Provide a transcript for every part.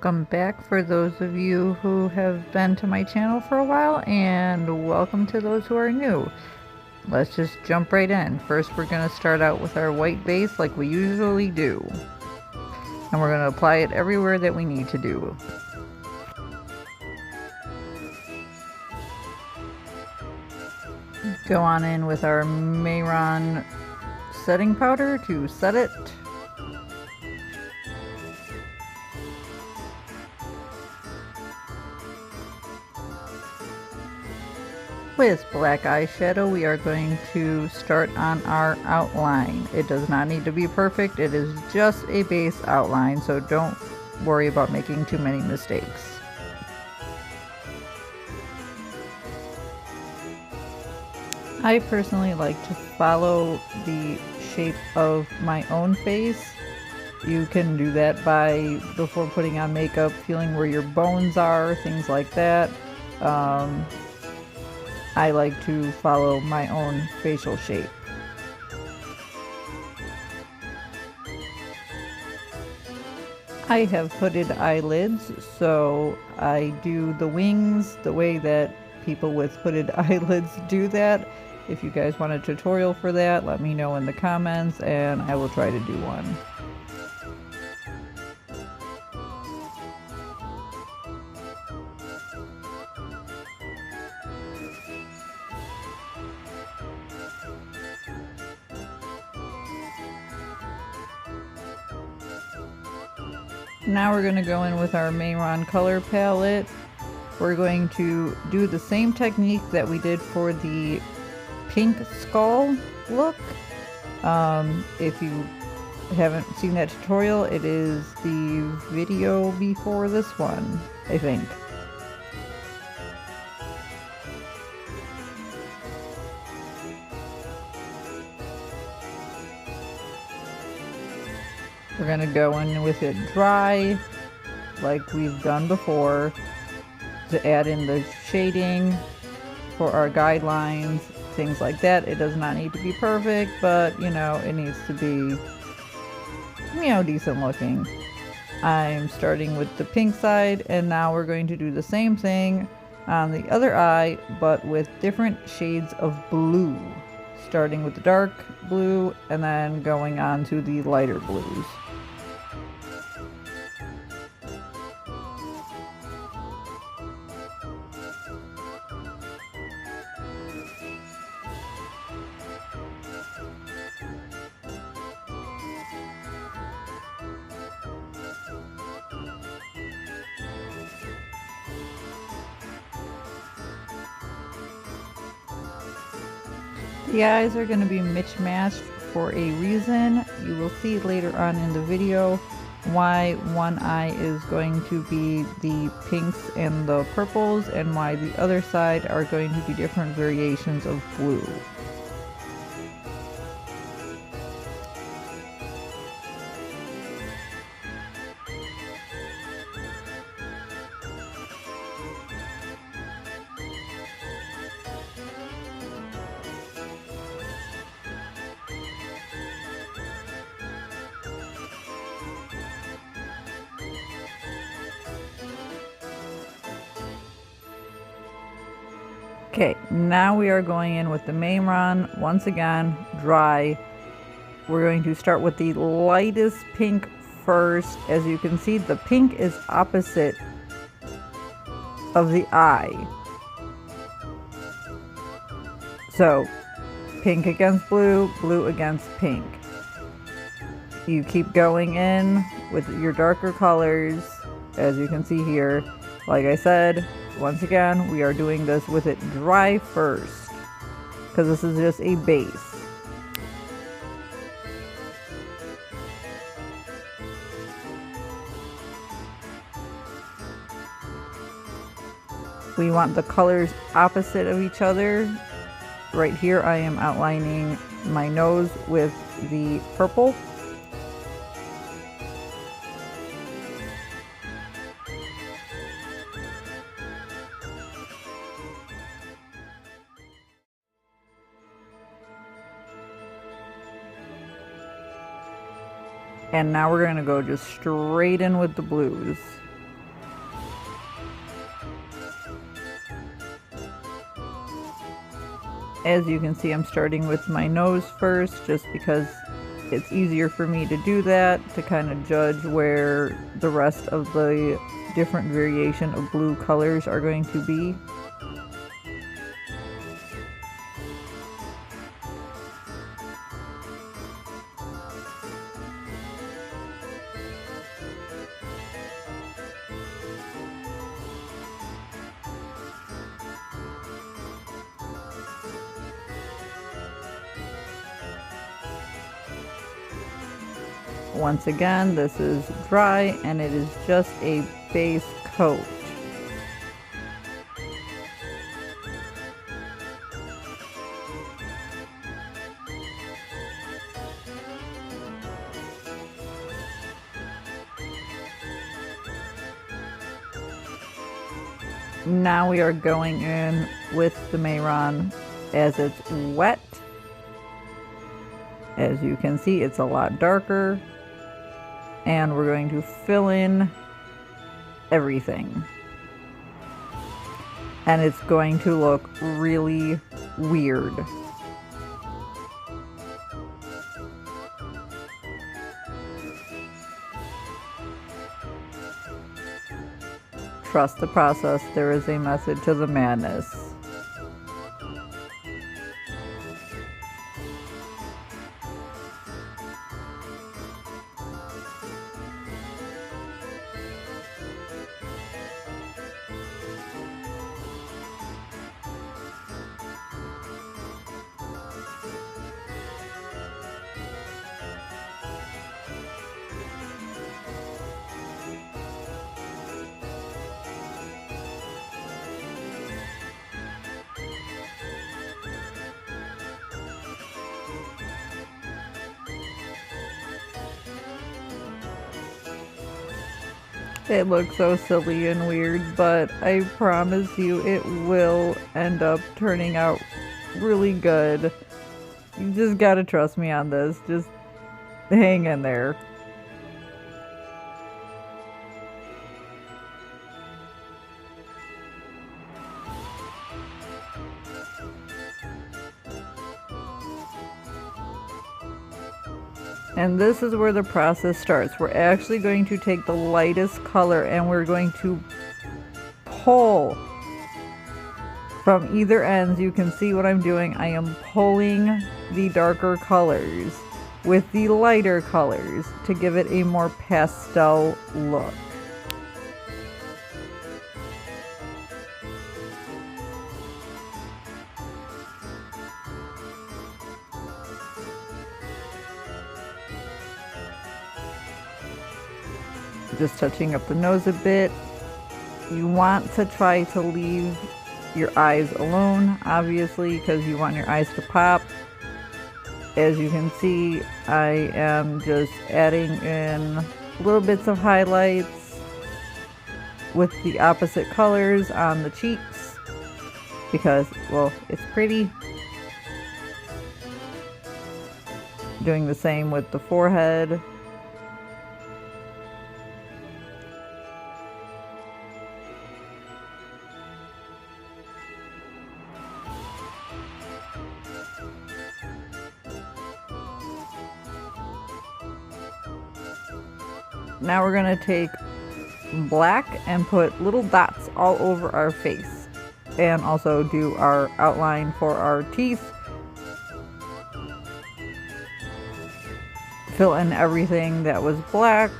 Welcome back for those of you who have been to my channel for a while, and welcome to those who are new. Let's just jump right in. First, we're going to start out with our white base like we usually do. And we're going to apply it everywhere that we need to do. Go on in with our Mehron setting powder to set it. With black eyeshadow, we are going to start on our outline. It does not need to be perfect. It is just a base outline, so don't worry about making too many mistakes. I personally like to follow the shape of my own face. You can do that by, before putting on makeup, feeling where your bones are, things like that. I like to follow my own facial shape. I have hooded eyelids, so I do the wings the way that people with hooded eyelids do that. If you guys want a tutorial for that, let me know in the comments and I will try to do one. Now we're going to go in with our Mehron color palette. We're going to do the same technique that we did for the pink skull look. If you haven't seen that tutorial, it is the video before this one, I think. We're going to go in with it dry, like we've done before, to add in the shading for our guidelines, things like that. It does not need to be perfect, but, you know, it needs to be, you know, decent looking. I'm starting with the pink side, and now we're going to do the same thing on the other eye, but with different shades of blue. Starting with the dark blue, and then going on to the lighter blues. The eyes are going to be mismatched for a reason. You will see later on in the video why one eye is going to be the pinks and the purples and why the other side are going to be different variations of blue. Okay, now we are going in with the Mehron, once again, dry. We're going to start with the lightest pink first. As you can see, the pink is opposite of the eye. So, pink against blue, blue against pink. You keep going in with your darker colors, as you can see here. Like I said, once again, we are doing this with it dry first, because this is just a base. We want the colors opposite of each other. Right here I am outlining my nose with the purple. And now we're going to go just straight in with the blues. As you can see, I'm starting with my nose first just because it's easier for me to do that, to kind of judge where the rest of the different variation of blue colors are going to be. Once again, this is dry and it is just a base coat. Now we are going in with the Mehron as it's wet. As you can see, it's a lot darker. And we're going to fill in everything. And it's going to look really weird. Trust the process, there is a method to the madness. It looks so silly and weird, but I promise you it will end up turning out really good. You just gotta trust me on this. Just hang in there. And this is where the process starts. We're actually going to take the lightest color and we're going to pull from either ends. You can see what I'm doing. I am pulling the darker colors with the lighter colors to give it a more pastel look. Just touching up the nose a bit. You want to try to leave your eyes alone, obviously, because you want your eyes to pop. As you can see, I am just adding in little bits of highlights with the opposite colors on the cheeks because, well, it's pretty. Doing the same with the forehead. Now we're going to take black and put little dots all over our face and also do our outline for our teeth. Fill in everything that was black.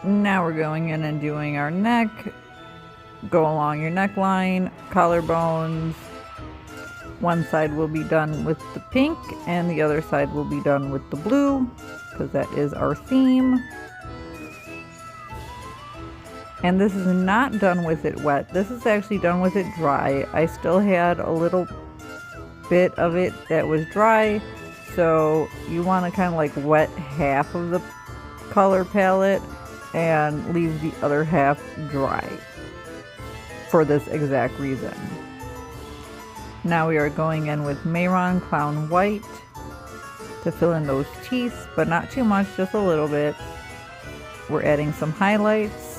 Now we're going in and doing our neck. Go along your neckline, collarbones. One side will be done with the pink and the other side will be done with the blue because that is our theme. And this is not done with it wet. This is actually done with it dry. I still had a little bit of it that was dry, so you want to kind of like wet half of the color palette and leave the other half dry for this exact reason. Now we are going in with Mehron Clown White to fill in those teeth, but not too much, just a little bit. We're adding some highlights.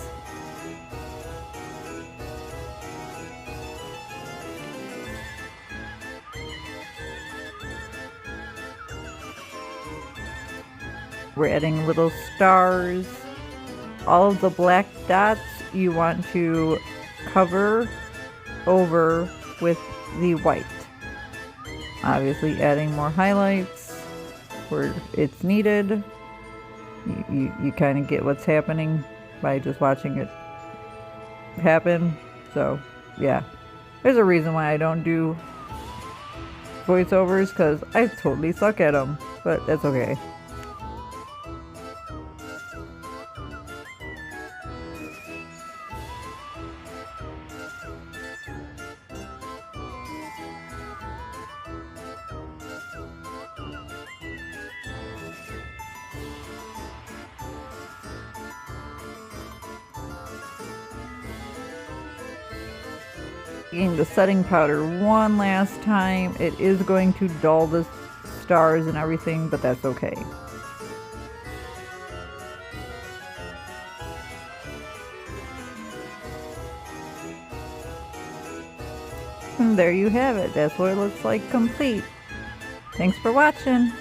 We're adding little stars. All of the black dots you want to cover over with the white. Obviously adding more highlights where it's needed. You kind of get what's happening by just watching it happen. So yeah, there's a reason why I don't do voiceovers, because I totally suck at them, but that's okay. The setting powder one last time. It is going to dull the stars and everything, but that's okay. And there you have it. That's what it looks like complete. Thanks for watching.